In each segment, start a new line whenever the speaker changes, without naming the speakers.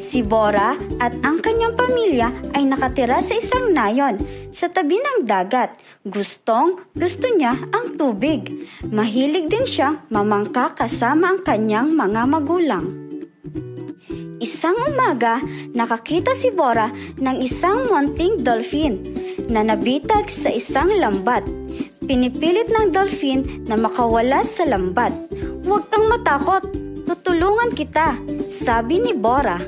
Si Bora at ang kanyang pamilya ay nakatira sa isang nayon sa tabi ng dagat. Gusto niya ang tubig. Mahilig din siyang mamangka kasama ang kanyang mga magulang. Isang umaga, nakakita si Bora ng isang munting dolphin na nabitag sa isang lambat. Pinipilit ng dolphin na makawala sa lambat. "Huwag kang matakot, tutulungan kita," sabi ni Bora.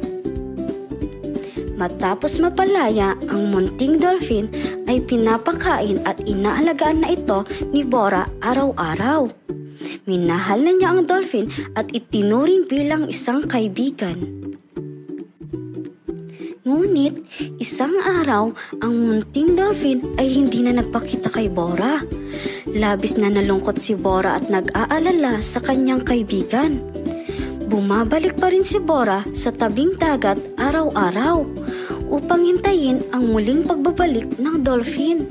Matapos mapalaya, ang munting dolphin ay pinapakain at inaalagaan na ito ni Bora araw-araw. Minahal na niya ang dolphin at itinuring bilang isang kaibigan. Ngunit, isang araw, ang munting dolphin ay hindi na nagpakita kay Bora. Labis na nalungkot si Bora at nag-aalala sa kanyang kaibigan. Bumabalik pa rin si Bora sa tabing dagat araw-araw upang hintayin ang muling pagbabalik ng dolphin.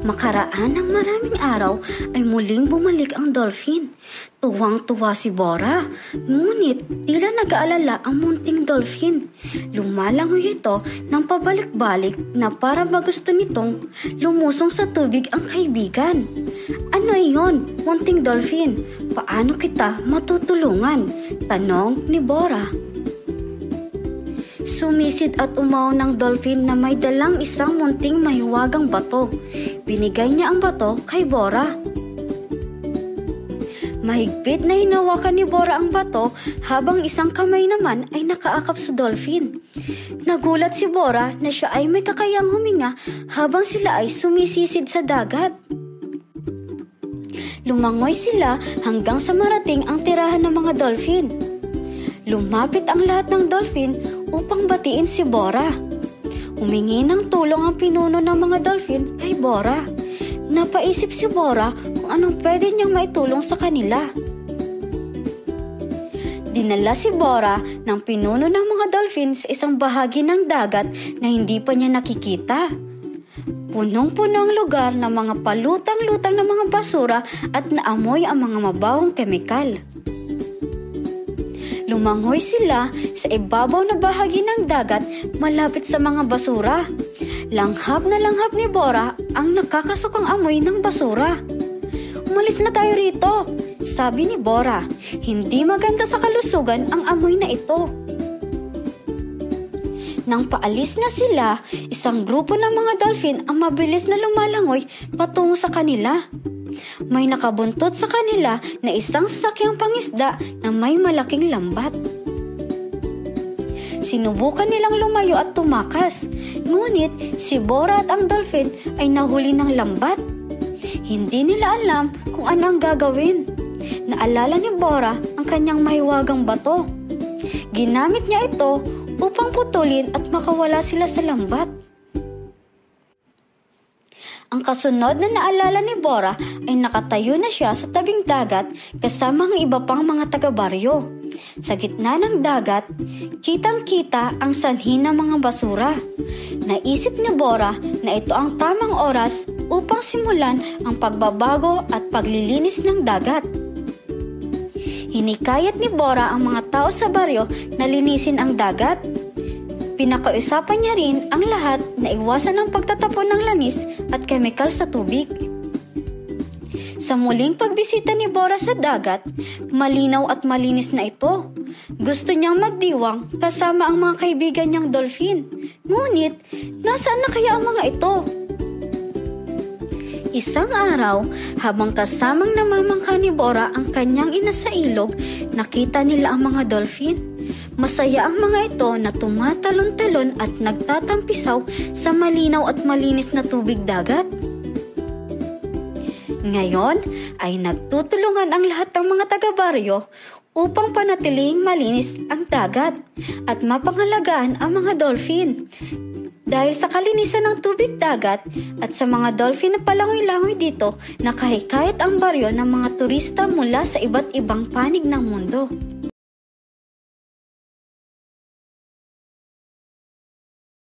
Makaraan ng maraming araw ay muling bumalik ang dolphin. Tuwang-tuwa si Bora, ngunit tila nag-aalala ang munting dolphin. Lumalangoy ito ng pabalik-balik na para magusto nitong lumusong sa tubig ang kaibigan. "Ano iyon, munting dolphin? Paano kita matutulungan?" tanong ni Bora. Sumisid at umaw ng dolphin na may dalang isang munting mahiwagang bato. Binigay niya ang bato kay Bora. Mahigpit na hinawakan ni Bora ang bato habang isang kamay naman ay nakaakap sa dolphin. Nagulat si Bora na siya ay may kakayang huminga habang sila ay sumisisid sa dagat. Lumangoy sila hanggang sa marating ang tirahan ng mga dolphin. Lumapit ang lahat ng dolphin upang batiin si Bora. Humingi ng tulong ang pinuno ng mga dolphin kay Bora. Napaisip si Bora kung anong pwede niyang maitulong sa kanila. Dinala si Bora ng pinuno ng mga dolphin sa isang bahagi ng dagat na hindi pa niya nakikita. Punong-puno ang lugar ng mga palutang-lutang na mga basura at naamoy ang mga mabawang kemikal. Lumangoy sila sa ibabaw na bahagi ng dagat malapit sa mga basura. Langhap na langhap ni Bora ang nakakasukang amoy ng basura. "Umalis na tayo rito," sabi ni Bora. "Hindi maganda sa kalusugan ang amoy na ito." Nang paalis na sila, isang grupo ng mga dolphin ang mabilis na lumalangoy patungo sa kanila. May nakabuntot sa kanila na isang sasakyang pangisda na may malaking lambat. Sinubukan nilang lumayo at tumakas, ngunit si Bora at ang dolphin ay nahuli ng lambat. Hindi nila alam kung ano ang gagawin. Naalala ni Bora ang kanyang mahiwagang bato. Ginamit niya ito upang putulin at makawala sila sa lambat. Ang kasunod na naalala ni Bora ay nakatayo na siya sa tabing dagat kasama ang iba pang mga taga-baryo. Sa gitna ng dagat, kitang-kita ang sanhi ng mga basura. Naisip ni Bora na ito ang tamang oras upang simulan ang pagbabago at paglilinis ng dagat. Hinikayat ni Bora ang mga tao sa baryo na linisin ang dagat. Pinakausapan niya rin ang lahat na iwasan ang pagtatapon ng langis at kemikal sa tubig. Sa muling pagbisita ni Bora sa dagat, malinaw at malinis na ito. Gusto niyang magdiwang kasama ang mga kaibigan niyang dolphin. Ngunit, nasaan na kaya ang mga ito? Isang araw, habang kasamang namamangka ni Bora ang kanyang ina sa ilog, nakita nila ang mga dolphin. Masaya ang mga ito na tumatalon-talon at nagtatampisaw sa malinaw at malinis na tubig dagat. Ngayon ay nagtutulungan ang lahat ng mga taga-baryo upang panatiling malinis ang dagat at mapangalagaan ang mga dolphin. Dahil sa kalinisan ng tubig dagat at sa mga dolphin na palangoy-langoy dito, nakahikayat ang baryo ng mga turista mula sa iba't ibang panig ng mundo.